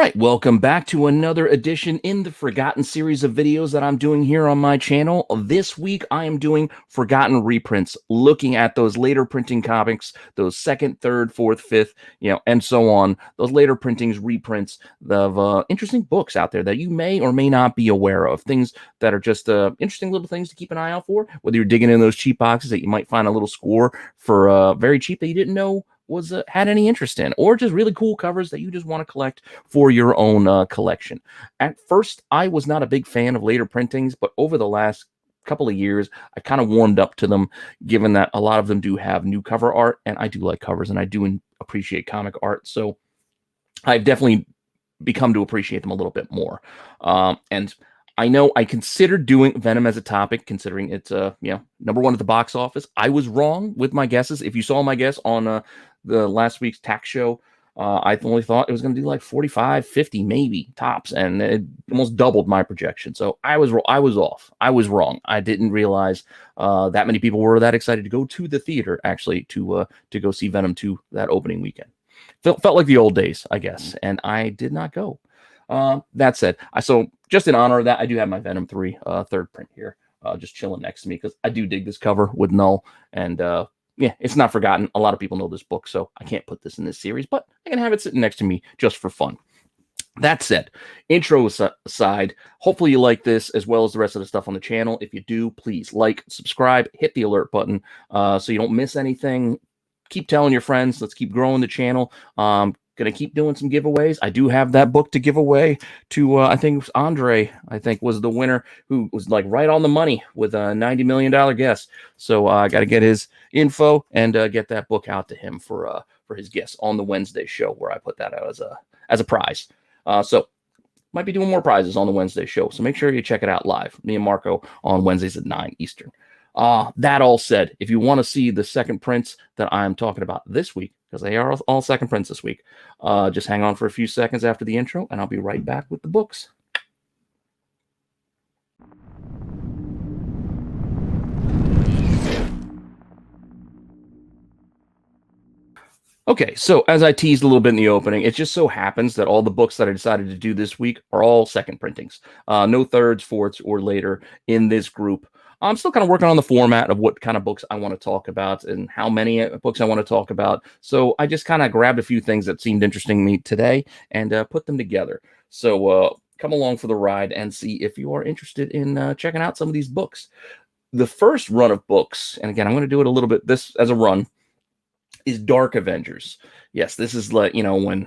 right, welcome back to another edition in the Forgotten series of videos that I'm doing here on my channel. This week, I am doing Forgotten reprints, looking at those later printing comics, those second, third, fourth, fifth, and so on. Those later printings, reprints of interesting books out there that you may or may not be aware of. Things that are just interesting little things to keep an eye out for, whether you're digging in those cheap boxes that you might find a little score for very cheap that you didn't know was had any interest in, or just really cool covers that you just want to collect for your own collection. At first, I was not a big fan of later printings, but over the last couple of years, I kind of warmed up to them, given that a lot of them do have new cover art, and I do like covers, and I do appreciate comic art, so I've definitely become to appreciate them a little bit more. And I know I considered doing Venom as a topic, considering it's number one at the box office. I was wrong with my guesses. If you saw my guess on the last week's tax show, I only thought it was going to do like 45, 50 maybe tops, and it almost doubled my projection. So I was off. I was wrong. I didn't realize that many people were that excited to go to the theater actually to go see Venom 2 that opening weekend. Felt like the old days, I guess, and I did not go. That said, so just in honor of that, I do have my Venom 3 third print here, just chilling next to me because I do dig this cover with Null, and yeah, it's not forgotten. A lot of people know this book, so I can't put this in this series, but I can have it sitting next to me just for fun. That said, intro aside, hopefully you like this as well as the rest of the stuff on the channel. If you do, please like, subscribe, hit the alert button so you don't miss anything. Keep telling your friends. Let's keep growing the channel. Gonna keep doing some giveaways. I do have that book to give away to I think it was Andre, I think was the winner, who was like right on the money with a $90 million guess. So I got to get his info and get that book out to him for his guess on the Wednesday show, where I put that out as a prize. So might be doing more prizes on the Wednesday show, so make sure you check it out live. Me and Marco on Wednesdays at 9 Eastern. That all said, if you want to see the second prints that I'm talking about this week, because they are all second prints this week, just hang on for a few seconds after the intro, and I'll be right back with the books. Okay, so as I teased a little bit in the opening, it just so happens that all the books that I decided to do this week are all second printings. No thirds, fourths, or later in this group. I'm still kind of working on the format of what kind of books I want to talk about and how many books I want to talk about. So I just kind of grabbed a few things that seemed interesting to me today and put them together. So come along for the ride and see if you are interested in checking out some of these books. The first run of books, and again, I'm going to do it a little bit this as a run, is Dark Avengers. Yes, this is like, when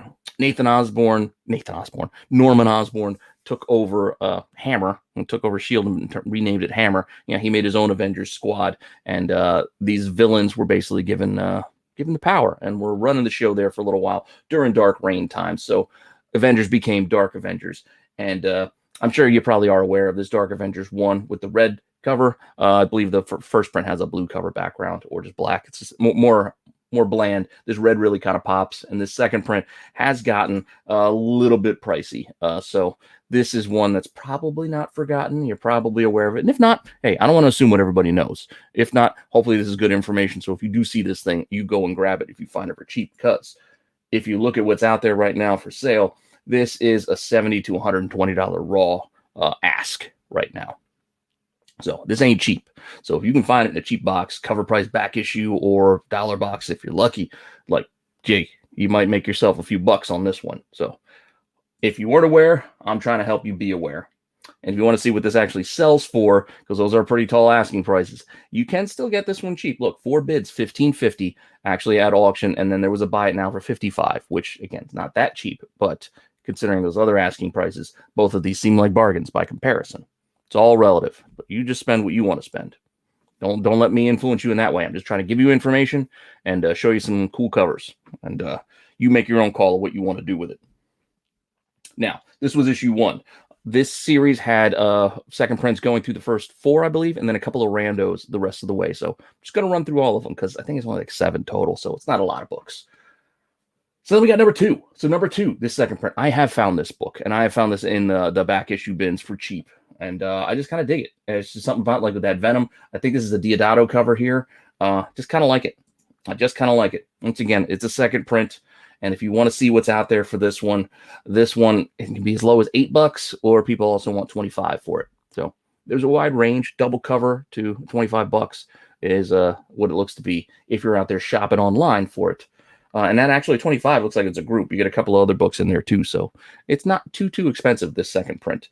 Norman Osborn took over Hammer and took over S.H.I.E.L.D. and renamed it Hammer. He made his own Avengers squad, and these villains were basically given the power, and were running the show there for a little while during Dark Reign time. So Avengers became Dark Avengers, and I'm sure you probably are aware of this Dark Avengers 1 with the red cover. I believe the first print has a blue cover background, or just black. It's just more bland. This red really kind of pops, and this second print has gotten a little bit pricey. So this is one that's probably not forgotten. You're probably aware of it. And if not, hey, I don't want to assume what everybody knows. If not, hopefully this is good information. So if you do see this thing, you go and grab it if you find it for cheap, because if you look at what's out there right now for sale, this is a $70 to $120 raw ask right now. So this ain't cheap. So if you can find it in a cheap box, cover price back issue, or dollar box if you're lucky, like, gee, you might make yourself a few bucks on this one. So if you weren't aware, I'm trying to help you be aware. And if you want to see what this actually sells for, because those are pretty tall asking prices, you can still get this one cheap. Look, 4 bids, $15.50 actually at auction, and then there was a buy it now for $55, which again is not that cheap, but considering those other asking prices, both of these seem like bargains by comparison. It's all relative, but you just spend what you want to spend. Don't let me influence you in that way. I'm just trying to give you information and show you some cool covers, and you make your own call of what you want to do with it. Now, this was issue 1. This series had second prints going through the first 4, I believe, and then a couple of randos the rest of the way. So I'm just going to run through all of them because I think it's only like 7 total, so it's not a lot of books. So then we got number 2. So number 2, this second print, I have found this book, and I have found this in the back issue bins for cheap. And I just kind of dig it. It's just something about like with that Venom. I think this is a Deodato cover here. Just kind of like it. I just kind of like it. Once again, it's a second print. And if you want to see what's out there for this one it can be as low as $8, or people also want 25 for it. So there's a wide range. Double cover to $25 is what it looks to be if you're out there shopping online for it. And that actually 25 looks like it's a group. You get a couple of other books in there too, so it's not too expensive, this second print.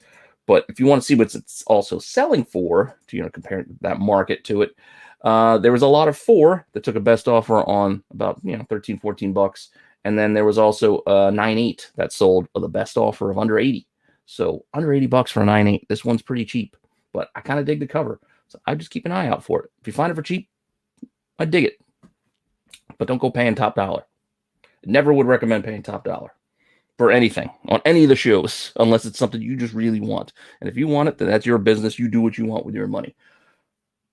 But if you want to see what it's also selling for, to compare that market to it, there was a lot of 4 that took a best offer on about 13, $14, and then there was also 9.8 that sold with a best offer of under 80. So under $80 for a 9.8. This one's pretty cheap, but I kind of dig the cover, so I just keep an eye out for it. If you find it for cheap, I dig it, but don't go paying top dollar. Never would recommend paying top dollar for anything on any of the shows unless it's something you just really want. And if you want it, then that's your business. You do what you want with your money.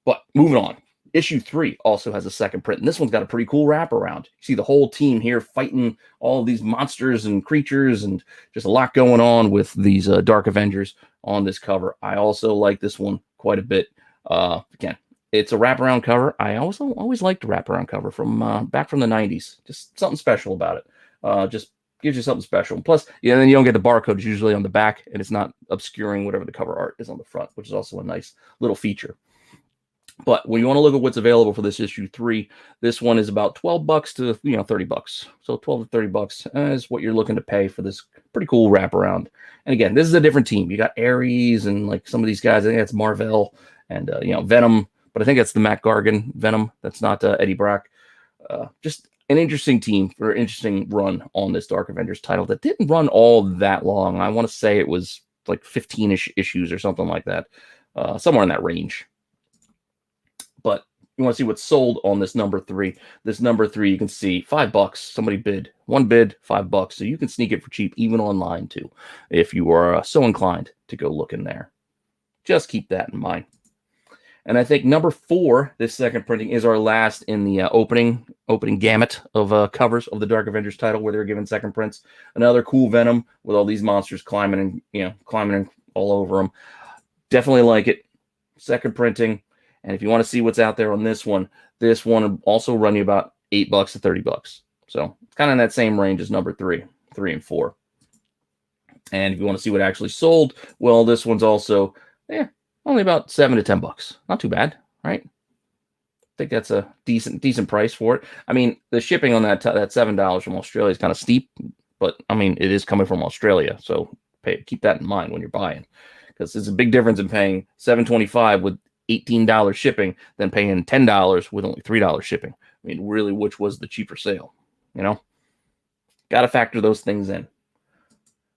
But moving on, issue 3 also has a second print, and this one's got a pretty cool wraparound. You see the whole team here fighting all of these monsters and creatures, and just a lot going on with these Dark Avengers on this cover. I also like this one quite a bit. Again, it's a wraparound cover. I also always liked the wraparound cover from back from the 90s. Just something special about it. Just gives you something special. Plus, then you don't get the barcodes usually on the back, and it's not obscuring whatever the cover art is on the front, which is also a nice little feature. But when you want to look at what's available for this issue 3, this one is about $12 to $30. So 12 to $30 is what you're looking to pay for this pretty cool wraparound. And again, this is a different team. You got Ares and like some of these guys. I think it's Marvel and Venom, but I think that's the Matt Gargan Venom. That's not Eddie Brock. Just an interesting team for an interesting run on this Dark Avengers title that didn't run all that long. I want to say it was like 15-ish issues or something like that, somewhere in that range. But you want to see what's sold on this number 3. This number 3, you can see $5. Somebody bid. One bid, $5. So you can sneak it for cheap, even online too, if you are so inclined to go look in there. Just keep that in mind. And I think number 4, this second printing, is our last in the opening gamut of covers of the Dark Avengers title, where they're given second prints. Another cool Venom with all these monsters climbing all over them. Definitely like it. Second printing. And if you want to see what's out there on this one will also run you about $8 to $30. So it's kind of in that same range as number 3 and 4. And if you want to see what actually sold, well, this one's also only about $7 to $10. Not too bad, right? I think that's a decent price for it. I mean, the shipping on that $7 from Australia is kind of steep, but I mean, it is coming from Australia, so keep that in mind when you're buying, because it's a big difference in paying $7.25 with $18 shipping than paying $10 with only $3 shipping. I mean, really, which was the cheaper sale? Got to factor those things in.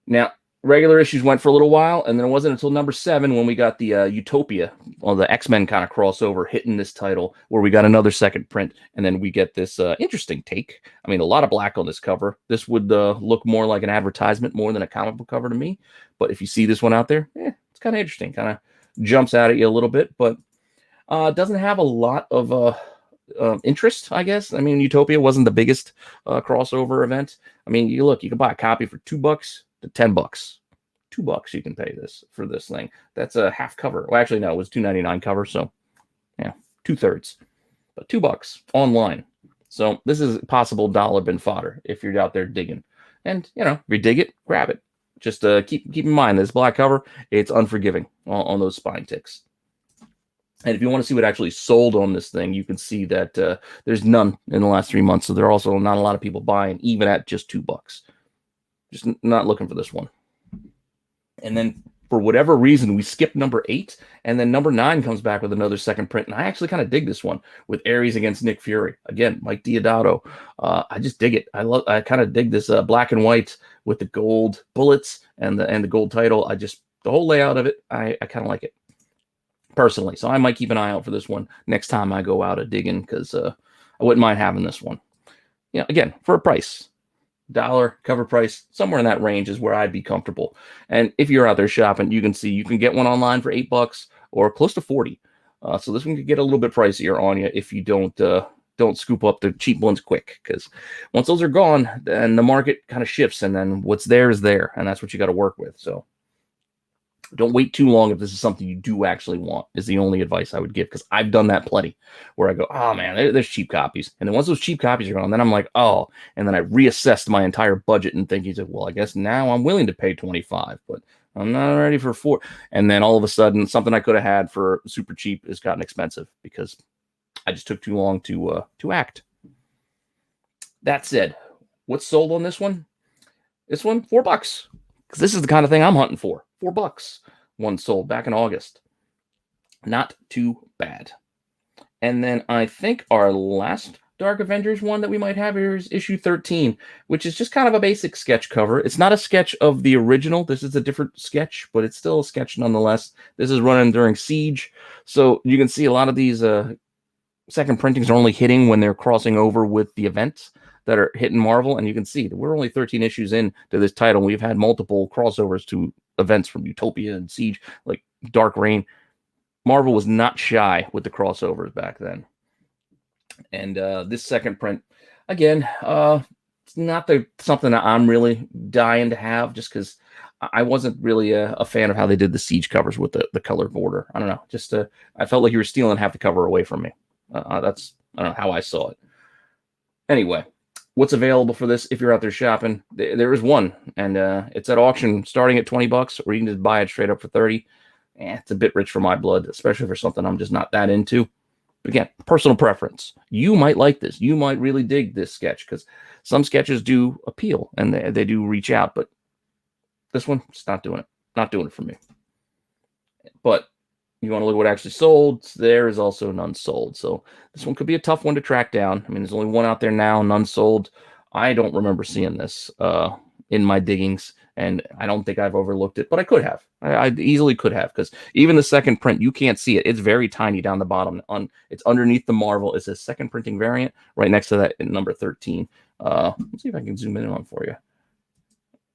Now, regular issues went for a little while, and then it wasn't until number 7 when we got the Utopia, the X-Men kind of crossover hitting this title, where we got another second print, and then we get this interesting take. I mean, a lot of black on this cover. This would look more like an advertisement more than a comic book cover to me, but if you see this one out there, it's kind of interesting, kind of jumps out at you a little bit, but doesn't have a lot of interest, I guess. I mean, Utopia wasn't the biggest crossover event. I mean, you can buy a copy for $2 to $10. $2 you can pay this for this thing. That's a half cover. Well, actually, no, it was $2.99 cover, so yeah, 2/3. But $2 online. So this is possible dollar bin fodder if you're out there digging. And if you dig it, grab it. Just keep in mind this black cover, it's unforgiving on those spine ticks. And if you want to see what actually sold on this thing, you can see that there's none in the last 3 months. So there are also not a lot of people buying, even at just $2. Just not looking for this one. And then for whatever reason, we skipped number 8, and then number 9 comes back with another second print. And I actually kind of dig this one with Ares against Nick Fury. Again, Mike Deodato. I just dig it. I kind of dig this black and white with the gold bullets and the gold title. The whole layout of it, I kind of like it personally. So I might keep an eye out for this one next time I go out a digging, because I wouldn't mind having this one. Again, for a price. Dollar cover price, somewhere in that range is where I'd be comfortable. And if you're out there shopping, you can see you can get one online for $8 or close to 40. So this one could get a little bit pricier on you if you don't scoop up the cheap ones quick, because once those are gone, then the market kind of shifts, and then what's there is there, and that's what you got to work with. So Don't wait too long if this is something you do actually want, is the only advice I would give, because I've done that plenty where I go, oh man, there's cheap copies. And then once those cheap copies are gone, then I'm like, oh, and then I reassessed my entire budget and thinking, well, I guess now I'm willing to pay 25, but I'm not ready for 4. And then all of a sudden, something I could have had for super cheap has gotten expensive because I just took too long to act. That said, what's sold on this one? This one, $4. Because this is the kind of thing I'm hunting for. $4. One sold back in August. Not too bad. And then I think our last Dark Avengers one that we might have here is issue 13, which is just kind of a basic sketch cover. It's not a sketch of the original. This is a different sketch, but it's still a sketch nonetheless. This is running during Siege. So you can see a lot of these second printings are only hitting when they're crossing over with the events that are hitting Marvel, and you can see that we're only 13 issues in to this title. We've had multiple crossovers to events from Utopia and Siege, like Dark Reign. Marvel was not shy with the crossovers back then. And this second print, again, it's not something that I'm really dying to have, just because I wasn't really a fan of how they did the Siege covers with the color border. I don't know, just I felt like you were stealing half the cover away from me. I don't know how I saw it. Anyway, what's available for this if you're out there shopping? There is one, and it's at auction starting at $20, or you can just buy it straight up for 30. It's a bit rich for my blood, especially for something I'm just not that into. But again, personal preference. You might like this. You might really dig this sketch, because some sketches do appeal and they do reach out, but this one, it's not doing it. Not doing it for me. But you want to look at what actually sold, there is also none sold. So this one could be a tough one to track down. I mean, there's only one out there now, none sold. I don't remember seeing this in my diggings, and I don't think I've overlooked it, but I could have. I easily could have, because even the second print, you can't see it. It's very tiny down the bottom. It's underneath the Marvel. It's a second printing variant right next to that in number 13. Let's see if I can zoom in on for you.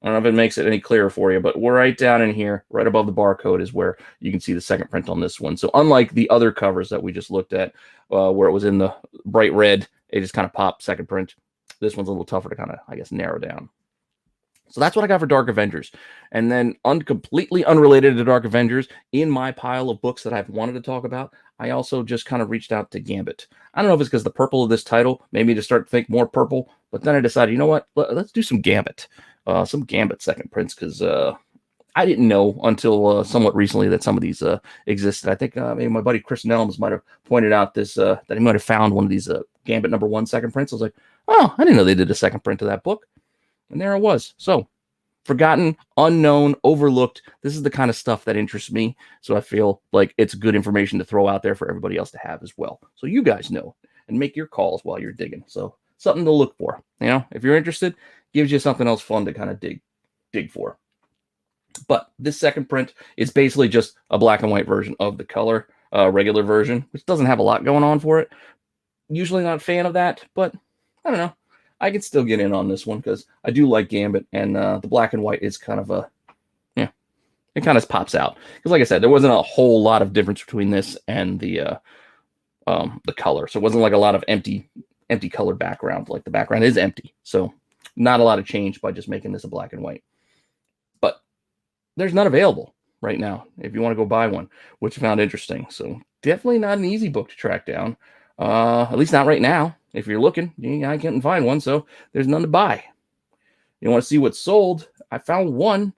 I don't know if it makes it any clearer for you, but we're right down in here, right above the barcode is where you can see the second print on this one. So unlike the other covers that we just looked at, where it was in the bright red, it just kind of popped second print. This one's a little tougher to kind of, I guess, narrow down. So that's what I got for Dark Avengers. And then completely unrelated to Dark Avengers, in my pile of books that I've wanted to talk about, I also just kind of reached out to Gambit. I don't know if it's because the purple of this title made me to start to think more purple, but then I decided, you know what, let's do some Gambit. Some Gambit second prints, because I didn't know until somewhat recently that some of these existed. I think maybe my buddy Chris Nelms might have pointed out this, that he might have found one of these Gambit #1 second prints. I was like, oh, I didn't know they did a second print of that book. And there it was. So, forgotten, unknown, overlooked. This is the kind of stuff that interests me. So I feel like it's good information to throw out there for everybody else to have as well. So you guys know and make your calls while you're digging. So something to look for. You know, if you're interested, gives you something else fun to kind of dig for. But this second print is basically just a black and white version of the color regular version, which doesn't have a lot going on for it. Usually not a fan of that, but I don't know. I can still get in on this one because I do like Gambit, and the black and white is kind of it kind of pops out. Because like I said, there wasn't a whole lot of difference between this and the color. So it wasn't like a lot of empty color background. Like the background is empty. So not a lot of change by just making this a black and white. But there's none available right now if you want to go buy one, which I found interesting. So definitely not an easy book to track down. At least not right now. If you're looking, I can't find one, so there's none to buy. You want to see what's sold? I found one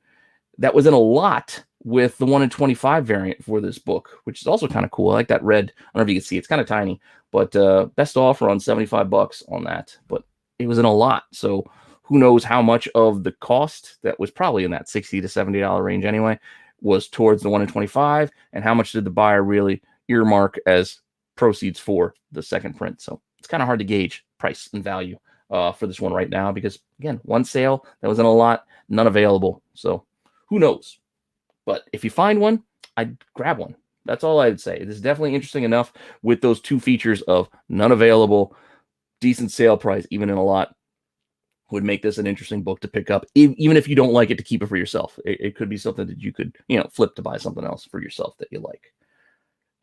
that was in a lot with the 1 in 25 variant for this book, which is also kind of cool. I like that red. I don't know if you can see. It's kind of tiny, but best offer on $75 on that. But it was in a lot, so who knows how much of the cost that was probably in that $60 to $70 range anyway was towards the 1 in 25, and how much did the buyer really earmark as proceeds for the second print. So it's kind of hard to gauge price and value for this one right now, because again, one sale that was in a lot, none available. So who knows? But if you find one, I'd grab one. That's all I'd say. It is definitely interesting enough with those two features of none available, decent sale price, even in a lot, would make this an interesting book to pick up, even if you don't like it, to keep it for yourself. It could be something that you could, flip to buy something else for yourself that you like.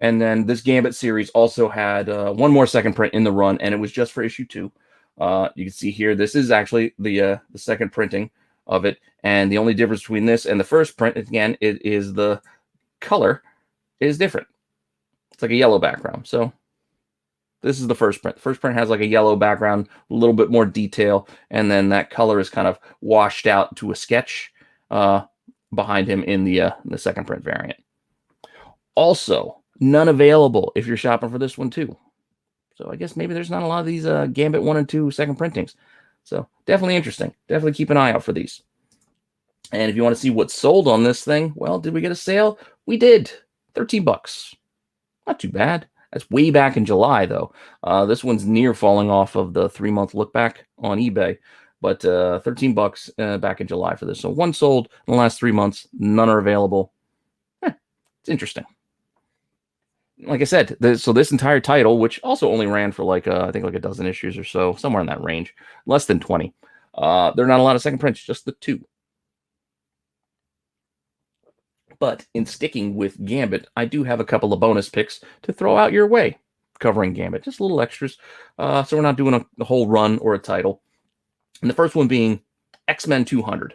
And then this Gambit series also had one more second print in the run, and it was just for issue 2. You can see here, this is actually the second printing of it. And the only difference between this and the first print, again, it is the color is different. It's like a yellow background. So this is the first print. The first print has like a yellow background, a little bit more detail, and then that color is kind of washed out to a sketch behind him in the second print variant. Also, none available if you're shopping for this one too. So I guess maybe there's not a lot of these Gambit 1 and 2 second printings. So definitely interesting. Definitely keep an eye out for these. And if you want to see what's sold on this thing, well, did we get a sale? We did. $13. Not too bad. That's way back in July, though. This one's near falling off of the 3-month look back on eBay. But $13 back in July for this. So one sold in the last 3 months. None are available. It's interesting. Like I said, so this entire title, which also only ran for like, I think like a dozen issues or so, somewhere in that range, less than 20. There are not a lot of second prints, just the 2. But in sticking with Gambit, I do have a couple of bonus picks to throw out your way covering Gambit. Just little extras. So we're not doing a whole run or a title. And the first one being XMen 200.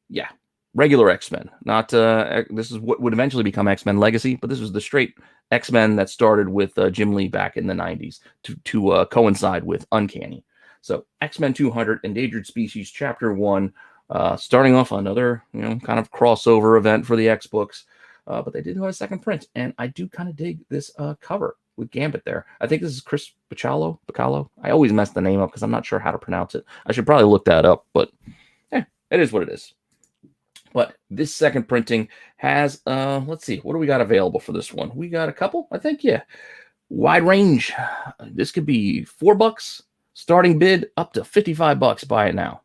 Yeah, regular X-Men. Not this is what would eventually become X-Men Legacy, but this was the straight X-Men that started with Jim Lee back in the 90s to coincide with Uncanny. So X-Men 200, Endangered Species, Chapter 1. Starting off another, kind of crossover event for the X books, but they did have a second print, and I do kind of dig this cover with Gambit there. I think this is Chris Bacallo. I always mess the name up because I'm not sure how to pronounce it. I should probably look that up, but it is what it is. But this second printing has, let's see, what do we got available for this one? We got a couple, I think, yeah. Wide range. This could be $4, starting bid up to $55. Buy it now.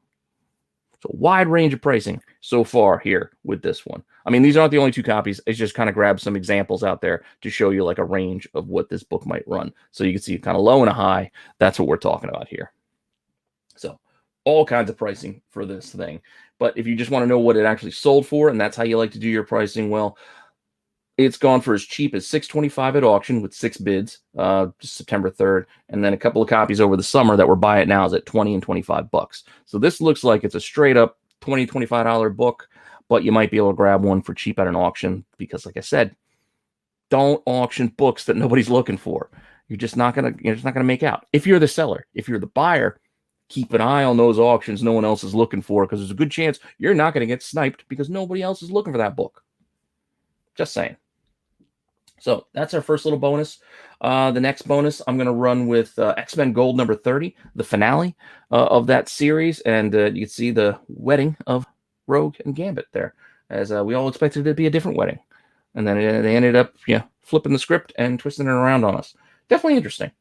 So wide range of pricing so far here with this one. I mean, these aren't the only 2 copies. It's just kind of grab some examples out there to show you like a range of what this book might run. So you can see kind of low and a high. That's what we're talking about here. So all kinds of pricing for this thing. But if you just want to know what it actually sold for, and that's how you like to do your pricing, well, it's gone for as cheap as $6.25 at auction with 6 bids, September 3rd, and then a couple of copies over the summer that were buy it now is at $20 and $25. So this looks like it's a straight up $20, $25 book, but you might be able to grab one for cheap at an auction because, like I said, don't auction books that nobody's looking for. You're just not gonna make out. If you're the seller, if you're the buyer, keep an eye on those auctions no one else is looking for, because there's a good chance you're not going to get sniped because nobody else is looking for that book. Just saying. So that's our first little bonus. The next bonus, I'm going to run with XMen Gold number 30, the finale of that series. And you can see the wedding of Rogue and Gambit there, as we all expected it to be a different wedding. And then they ended up flipping the script and twisting it around on us. Definitely interesting.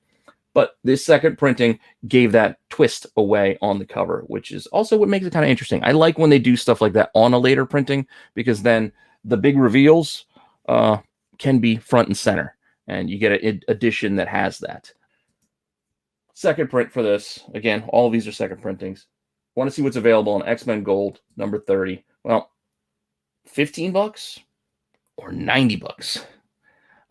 But this second printing gave that twist away on the cover, which is also what makes it kind of interesting. I like when they do stuff like that on a later printing, because then the big reveals can be front and center, and you get an edition that has that. Second print for this. Again, all of these are second printings. Want to see what's available on XMen Gold number 30. Well, $15 or $90.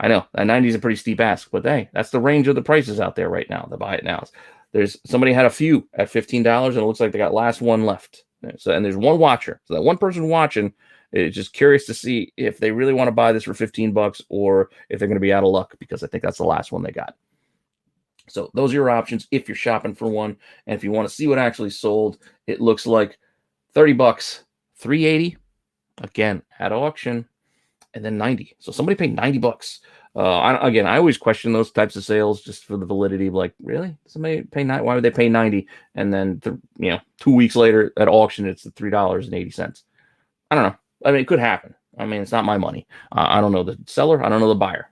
I know that 90 is a pretty steep ask, but hey, that's the range of the prices out there right now. The buy it nows. There's somebody had a few at $15, and it looks like they got last one left. So, and there's one watcher. So that one person watching is just curious to see if they really want to buy this for $15 or if they're going to be out of luck, because I think that's the last one they got. So those are your options if you're shopping for one. And if you want to see what actually sold, it looks like $30, $3.80 again at auction, and then $90. So somebody paid $90. I always question those types of sales just for the validity of, like, really, somebody pay $90? Why would they pay $90? And then 2 weeks later at auction it's $3.80. I don't know. I mean, it could happen. I mean, it's not my money. I don't know the seller. I don't know the buyer.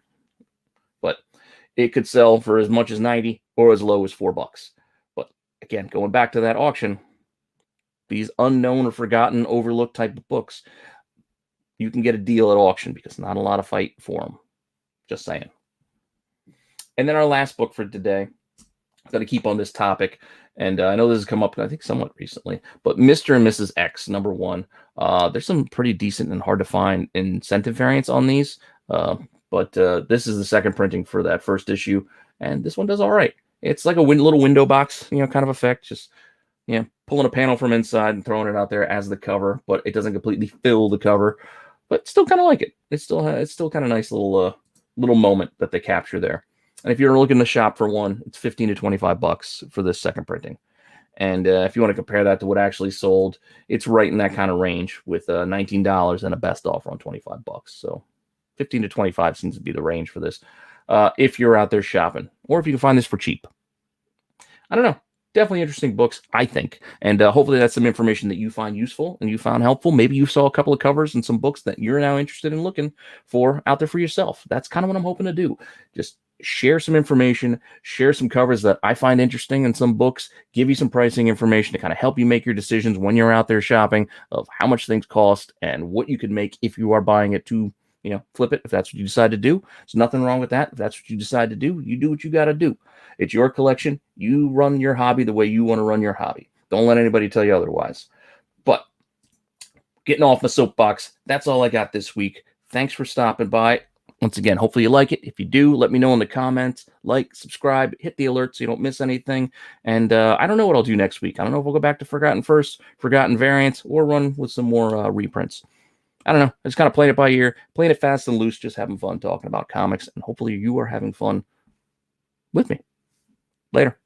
But it could sell for as much as $90 or as low as $4. But again, going back to that auction, these unknown or forgotten, overlooked type of books, you can get a deal at auction because not a lot of fight for them. Just saying. And then our last book for today, I've got to keep on this topic. And I know this has come up, I think, somewhat recently, but Mr. and Mrs. X, number 1. There's some pretty decent and hard to find incentive variants on these. But this is the second printing for that first issue. And this one does all right. It's like a little window box, kind of effect. Just, pulling a panel from inside and throwing it out there as the cover, but it doesn't completely fill the cover. But still kind of like it. It's still kind of nice little moment that they capture there. And if you're looking to shop for one, it's 15 to 25 bucks for this second printing. And if you want to compare that to what actually sold, it's right in that kind of range with $19 and a best offer on 25 bucks. So 15 to 25 seems to be the range for this. If you're out there shopping, or if you can find this for cheap. I don't know. Definitely interesting books, I think. And hopefully that's some information that you find useful and you found helpful. Maybe you saw a couple of covers and some books that you're now interested in looking for out there for yourself. That's kind of what I'm hoping to do. Just share some information, share some covers that I find interesting in some books, give you some pricing information to kind of help you make your decisions when you're out there shopping of how much things cost and what you could make if you are buying it to, flip it if that's what you decide to do. There's nothing wrong with that. If that's what you decide to do, you do what you got to do. It's your collection. You run your hobby the way you want to run your hobby. Don't let anybody tell you otherwise. But getting off my soapbox, that's all I got this week. Thanks for stopping by. Once again, hopefully you like it. If you do, let me know in the comments. Like, subscribe, hit the alert so you don't miss anything. And I don't know what I'll do next week. I don't know if we'll go back to Forgotten First, Forgotten Variants, or run with some more reprints. I don't know. I just kind of playing it by ear, playing it fast and loose, just having fun talking about comics. And hopefully you are having fun with me. Later.